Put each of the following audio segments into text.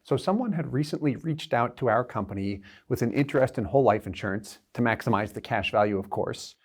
So someone had recently reached out to our company with an interest in whole life insurance to maximize the cash value, of course,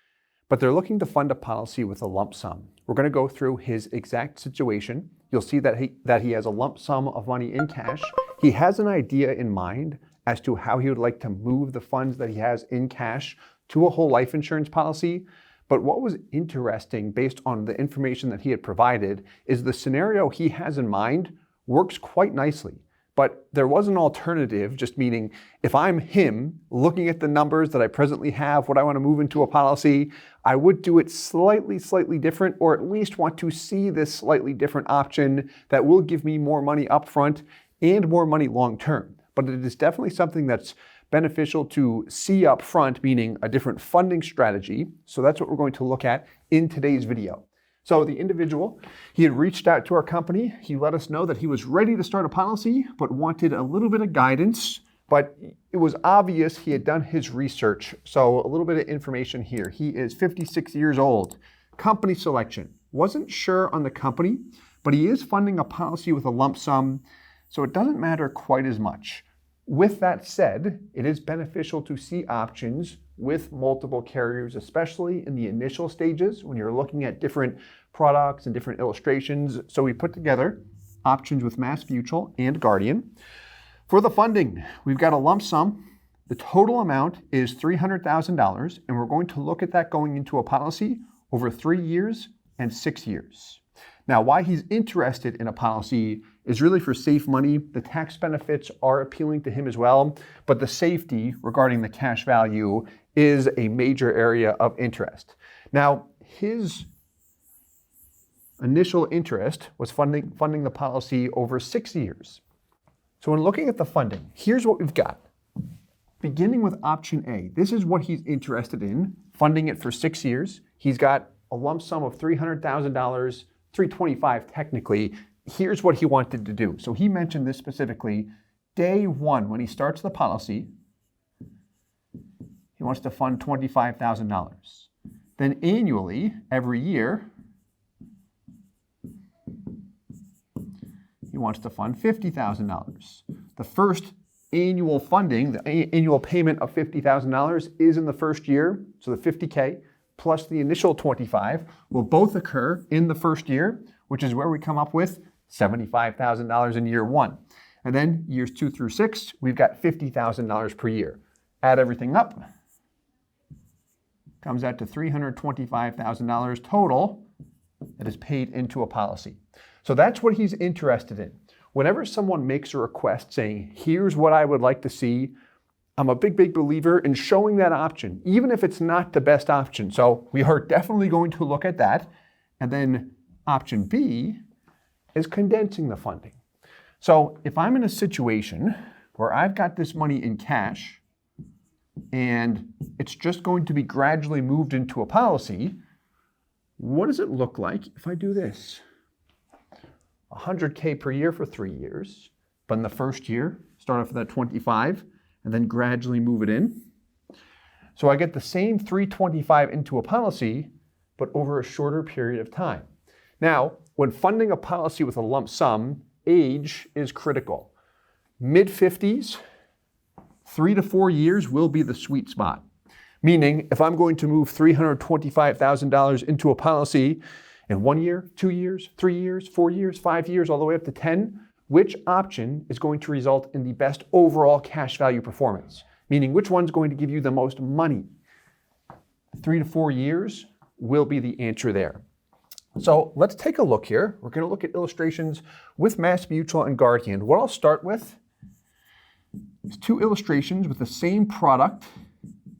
but they're looking to fund a policy with a lump sum. We're going to go through his exact situation. You'll see that he has a lump sum of money in cash. He has an idea in mind as to how he would like to move the funds that he has in cash to a whole life insurance policy. But what was interesting based on the information that he had provided is the scenario he has in mind works quite nicely. But there was an alternative, just meaning if I'm him looking at the numbers that I presently have, what I want to move into a policy, I would do it slightly different, or at least want to see this slightly different option that will give me more money upfront and more money long term. But it is definitely something that's beneficial to see up front, meaning a different funding strategy. So that's what we're going to look at in today's video. So the individual, he had reached out to our company. He let us know that he was ready to start a policy, but wanted a little bit of guidance. But it was obvious he had done his research. So a little bit of information here. He is 56 years old. Company selection. Wasn't sure on the company, but he is funding a policy with a lump sum, so it doesn't matter quite as much. With that said, it is beneficial to see options with multiple carriers, especially in the initial stages when you're looking at different products and different illustrations. So we put together options with Mass Mutual and Guardian. For the funding, we've got a lump sum. The total amount is $300,000, and we're going to look at that going into a policy over 3 years and 6 years. Now, why he's interested in a policy is really for safe money. The tax benefits are appealing to him as well, but the safety regarding the cash value is a major area of interest. Now, his initial interest was funding the policy over 6 years. So when looking at the funding, here's what we've got. Beginning with option A, this is what he's interested in, funding it for 6 years. He's got a lump sum of $300,000, $325,000 technically. Here's what he wanted to do. So he mentioned this specifically. Day one, when he starts the policy, he wants to fund $25,000. Then annually, every year, he wants to fund $50,000. The first annual funding, the annual payment of $50,000 is in the first year. So the $50K plus the initial $25,000 will both occur in the first year, which is where we come up with $75,000 in year one. And then years 2 through 6, we've got $50,000 per year. Add everything up, comes out to $325,000 total that is paid into a policy. So that's what he's interested in. Whenever someone makes a request saying, here's what I would like to see, I'm a big believer in showing that option, even if it's not the best option. So we are definitely going to look at that. And then option B is condensing the funding. So if I'm in a situation where I've got this money in cash and it's just going to be gradually moved into a policy, what does it look like if I do this? $100K per year for 3 years, but in the first year, start off with that 25 and then gradually move it in. So I get the same 325 into a policy, but over a shorter period of time. Now, when funding a policy with a lump sum, age is critical. Mid-50s, 3 to 4 years will be the sweet spot. Meaning, if I'm going to move $325,000 into a policy in 1 year, 2 years, 3 years, 4 years, 5 years, all the way up to 10, which option is going to result in the best overall cash value performance? Meaning, which one's going to give you the most money? 3 to 4 years will be the answer there. So let's take a look here. We're going to look at illustrations with Mass Mutual and Guardian. What I'll start with is 2 illustrations with the same product,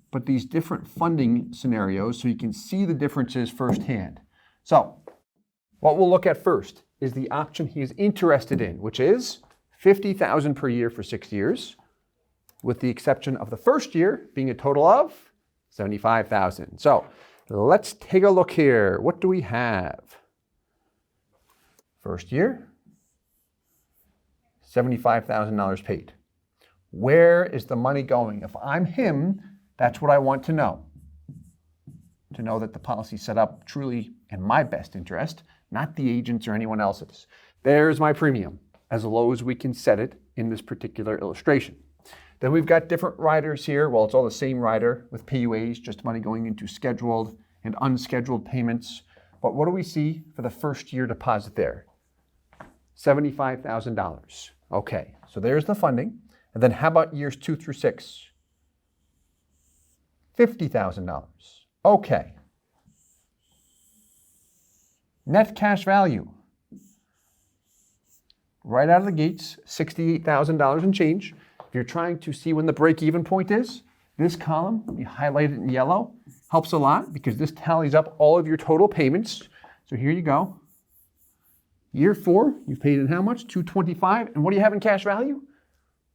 but these different funding scenarios so you can see the differences firsthand. So what we'll look at first is the option he is interested in, which is $50,000 per year for 6 years, with the exception of the first year being a total of $75,000. So let's take a look here. What do we have? First year, $75,000 paid. Where is the money going? If I'm him, that's what I want to know. To know that the policy set up truly in my best interest, not the agent's or anyone else's. There's my premium, as low as we can set it in this particular illustration. Then we've got different riders here. Well, it's all the same rider with PUAs, just money going into scheduled and unscheduled payments. But what do we see for the first year deposit there? $75,000. Okay, so there's the funding. And then how about years 2 through 6? $50,000. Okay. Net cash value. Right out of the gates, $68,000 and change. If you're trying to see when the break-even point is, this column, you highlight it in yellow, helps a lot because this tallies up all of your total payments. So here you go. Year 4, you've paid in how much? $225. And what do you have in cash value?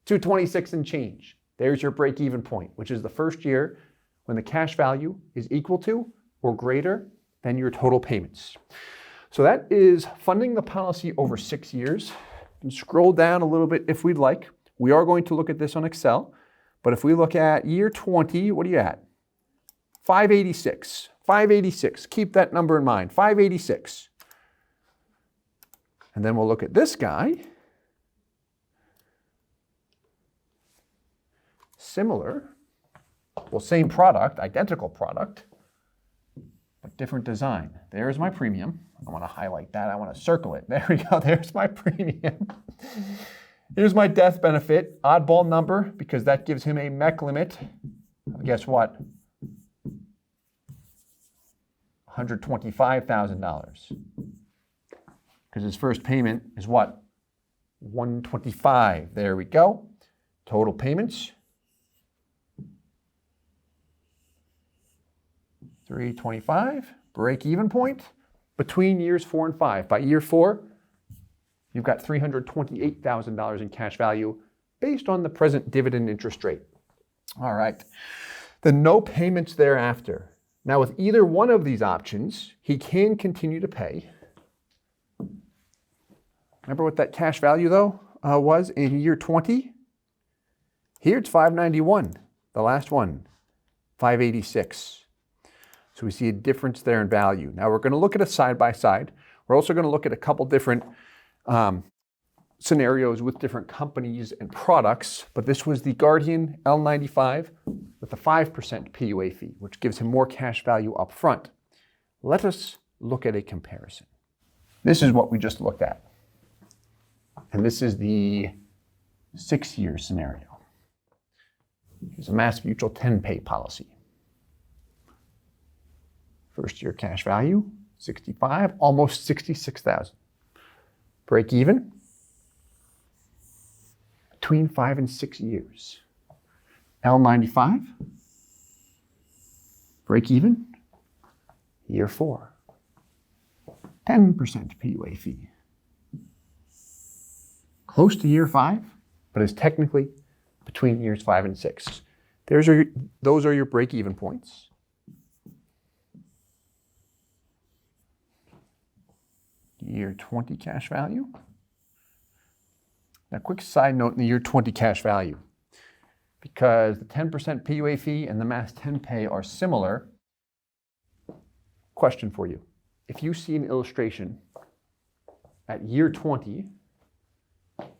$226 and change. There's your break-even point, which is the first year when the cash value is equal to or greater than your total payments. So that is funding the policy over 6 years. And scroll down a little bit if we'd like. We are going to look at this on Excel, but if we look at year 20, what are you at? 586. 586. Keep that number in mind. 586. And then we'll look at this guy. Similar, well, same product, identical product, but different design. There's my premium. I want to highlight that. I want to circle it. There we go. There's my premium. Here's my death benefit, oddball number, because that gives him a MEC limit. Guess what? $125,000. Because his first payment is what? $125,000. There we go. Total payments. $325,000. Break-even point between years 4 and 5. By year 4, you've got $328,000 in cash value based on the present dividend interest rate. All right. The no payments thereafter. Now, with either one of these options, he can continue to pay. Remember what that cash value, though, was in year 20? Here it's $591. The last one, $586. So we see a difference there in value. Now we're going to look at a side-by-side. We're also going to look at a couple different scenarios with different companies and products, but this was the Guardian L95 with a 5% PUA fee, which gives him more cash value up front. Let us look at a comparison. This is what we just looked at. And this is the 6-year scenario. Here's a Mass Mutual 10-pay policy. First year cash value, $65,000, almost $66,000. Break even, between 5 and 6 years. L95, break even, year 4. 10% PUA fee. Close to year 5, but is technically between years 5 and 6. Those are your break-even points. Year 20 cash value. Now, quick side note in the year 20 cash value. Because the 10% PUA fee and the Mass 10 pay are similar, question for you. If you see an illustration at year 20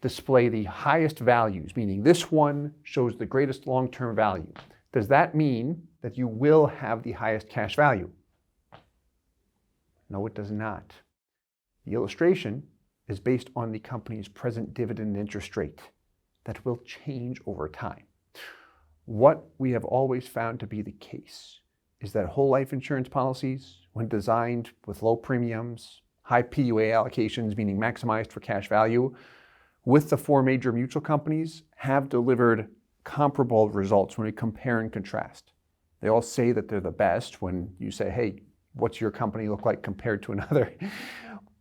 display the highest values, meaning this one shows the greatest long-term value, does that mean that you will have the highest cash value? No, it does not. The illustration is based on the company's present dividend interest rate that will change over time. What we have always found to be the case is that whole life insurance policies, when designed with low premiums, high PUA allocations, meaning maximized for cash value, with the 4 major mutual companies, have delivered comparable results when we compare and contrast. They all say that they're the best when you say, hey, what's your company look like compared to another?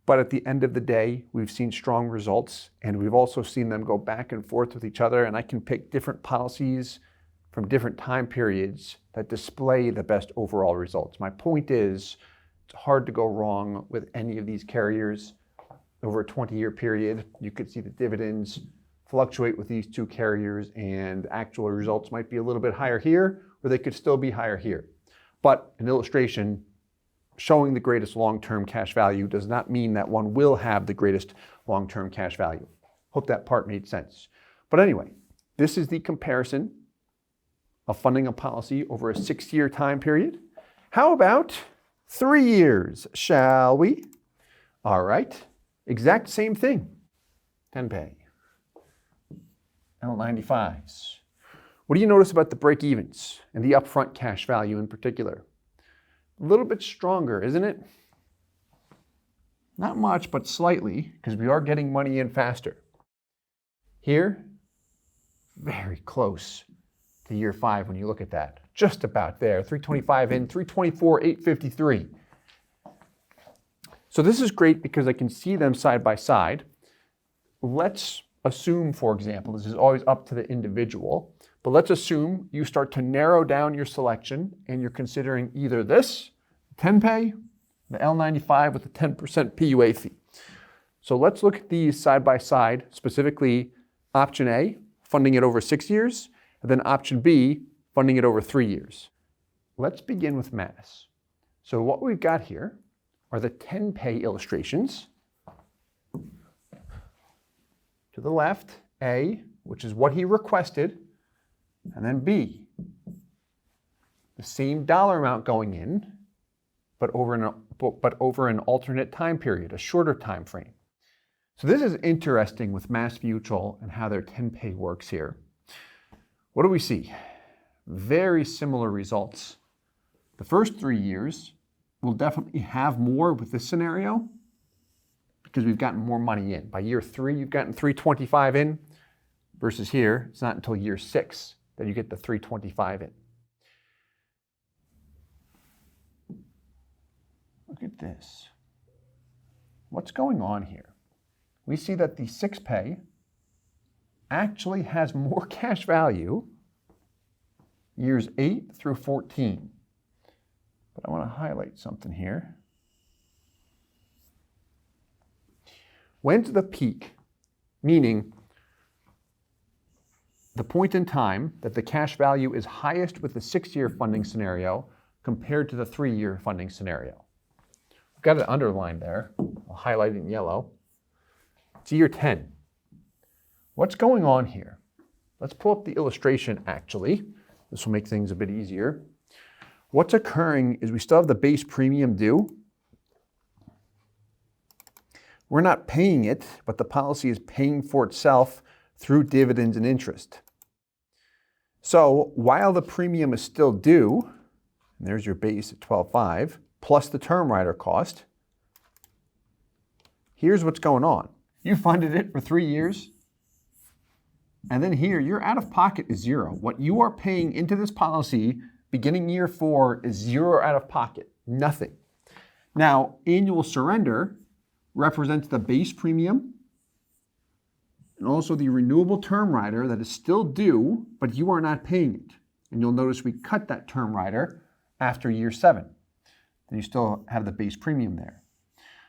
But at the end of the day, we've seen strong results, and we've also seen them go back and forth with each other, and I can pick different policies from different time periods that display the best overall results. My point is, it's hard to go wrong with any of these carriers. Over a 20-year period, you could see the dividends fluctuate with these 2 carriers, and actual results might be a little bit higher here, or they could still be higher here. But an illustration showing the greatest long-term cash value does not mean that one will have the greatest long-term cash value. Hope that part made sense. But anyway, this is the comparison of funding a policy over a 6-year time period. How about 3 years, shall we? All right, exact same thing. 10-pay, L95s. What do you notice about the break-evens and the upfront cash value in particular? A little bit stronger, isn't it? Not much, but slightly, because we are getting money in faster. Here, very close to year 5 when you look at that. Just about there, 325 in, 324, 853. So this is great because I can see them side by side. Let's assume, for example, this is always up to the individual, but let's assume you start to narrow down your selection and you're considering either this, 10-pay, the L95 with the 10% PUA fee. So let's look at these side by side, specifically option A, funding it over 6 years, and then option B, funding it over 3 years. Let's begin with Mass. So what we've got here are the 10-pay illustrations. To the left, A, which is what he requested, and then B, the same dollar amount going in, but over an alternate time period, a shorter time frame. So this is interesting with Mass Mutual and how their 10-pay works here. What do we see? Very similar results. The first 3 years will definitely have more with this scenario because we've gotten more money in. By year 3, you've gotten 325 in, versus here, it's not until year 6 that you get the 325 in. Look at this. What's going on here? We see that the 6-pay actually has more cash value years 8 through 14. But I want to highlight something here. When's the peak? Meaning the point in time that the cash value is highest with the 6-year funding scenario compared to the 3-year funding scenario. I've got it underlined there. I'll highlight it in yellow. It's year 10. What's going on here? Let's pull up the illustration actually. This will make things a bit easier. What's occurring is we still have the base premium due. We're not paying it, but the policy is paying for itself through dividends and interest. So while the premium is still due, and there's your base at 12.5, plus the term rider cost, here's what's going on. You funded it for 3 years, and then here, your out-of-pocket is 0. What you are paying into this policy beginning year 4 is 0 out-of-pocket, nothing. Now, annual surrender represents the base premium and also the renewable term rider that is still due, but you are not paying it. And you'll notice we cut that term rider after year 7. Then you still have the base premium there.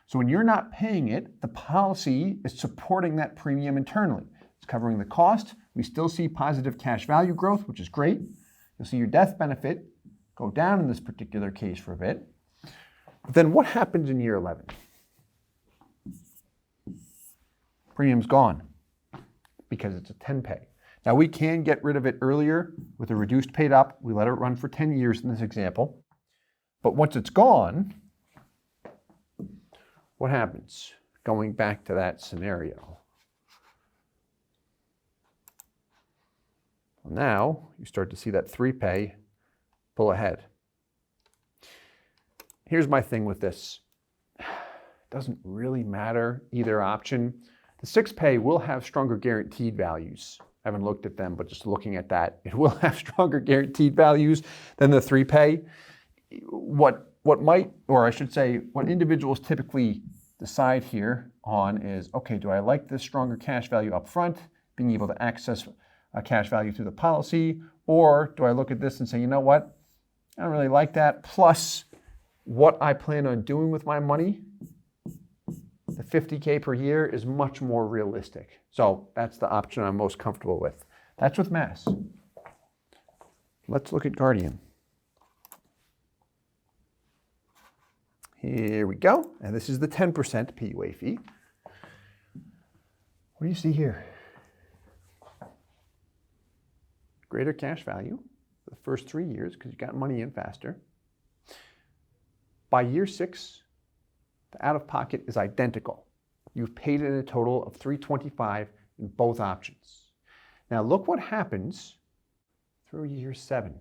So when you're not paying it, the policy is supporting that premium internally. It's covering the cost. We still see positive cash value growth, which is great. You'll see your death benefit go down in this particular case for a bit. But then what happens in year 11? Premium's gone because it's a 10-pay. Now we can get rid of it earlier with a reduced paid up. We let it run for 10 years in this example. But once it's gone, what happens? Going back to that scenario. Well, now you start to see that 3-pay pull ahead. Here's my thing with this. It doesn't really matter either option. The 6-pay will have stronger guaranteed values. I haven't looked at them, but just looking at that, it will have stronger guaranteed values than the 3-pay. What might, or I should say, what individuals typically decide here on is, okay, do I like this stronger cash value up front, being able to access a cash value through the policy, or do I look at this and say, you know what, I don't really like that, plus what I plan on doing with my money, the $50K per year is much more realistic. So that's the option I'm most comfortable with. That's with Mass. Let's look at Guardian. Here we go. And this is the 10% PUA fee. What do you see here? greater cash value for the first 3 years because you got money in faster. By year 6, the out-of-pocket is identical. You've paid in a total of $325 in both options. Now look what happens through year 7.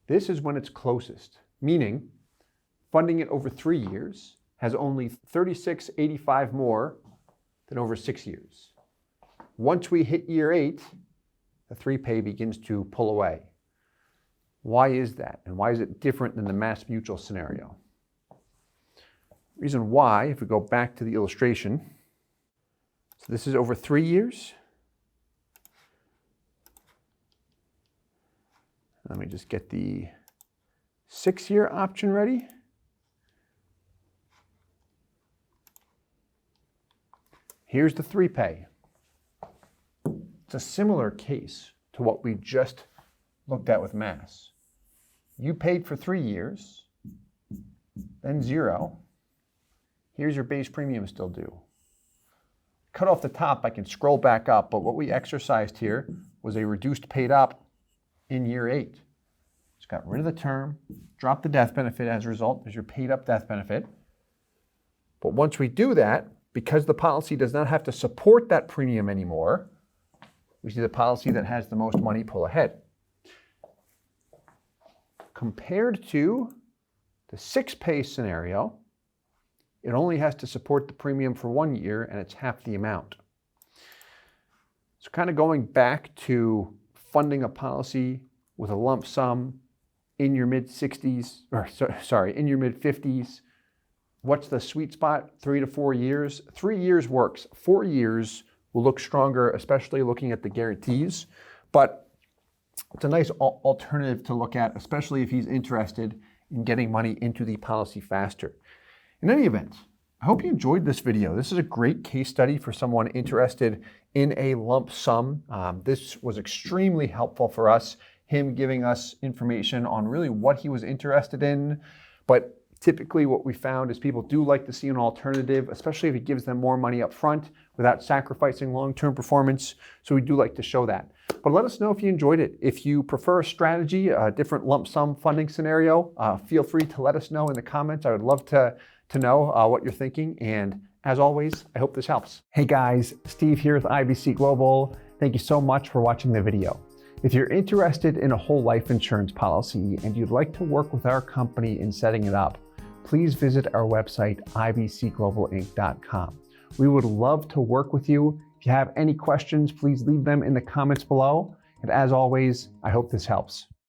This is when it's closest, meaning funding it over 3 years has only $36.85 more than over 6 years. Once we hit year 8, the 3-pay begins to pull away. Why is that? And why is it different than the Mass Mutual scenario? Reason why, if we go back to the illustration, so this is over 3 years. Let me just get the 6-year option ready. Here's the 3-pay. It's a similar case to what we just looked at with Mass. You paid for 3 years, then 0. Here's your base premium still due. Cut off the top, I can scroll back up, but what we exercised here was a reduced paid up in year 8. Just got rid of the term, dropped the death benefit as a result. There's your paid up death benefit. But once we do that, because the policy does not have to support that premium anymore, we see the policy that has the most money pull ahead. Compared to the 6-pay scenario, it only has to support the premium for 1 year and it's half the amount. So kind of going back to funding a policy with a lump sum in your mid-60s, or sorry, in your mid-50s, what's the sweet spot? 3 to 4 years. 3 years works. 4 years will look stronger, especially looking at the guarantees. But it's a nice alternative to look at, especially if he's interested in getting money into the policy faster. In any event, I hope you enjoyed this video. This is a great case study for someone interested in a lump sum. This was extremely helpful for us, him giving us information on really what he was interested in. But typically what we found is people do like to see an alternative, especially if it gives them more money up front without sacrificing long-term performance. So we do like to show that. But let us know if you enjoyed it. If you prefer a strategy, a different lump sum funding scenario, feel free to let us know in the comments. I would love to know what you're thinking. And as always, I hope this helps. Hey guys, Steve here with IBC Global. Thank you so much for watching the video. If you're interested in a whole life insurance policy and you'd like to work with our company in setting it up, please visit our website, ibcglobalinc.com. We would love to work with you. If you have any questions, please leave them in the comments below. And as always, I hope this helps.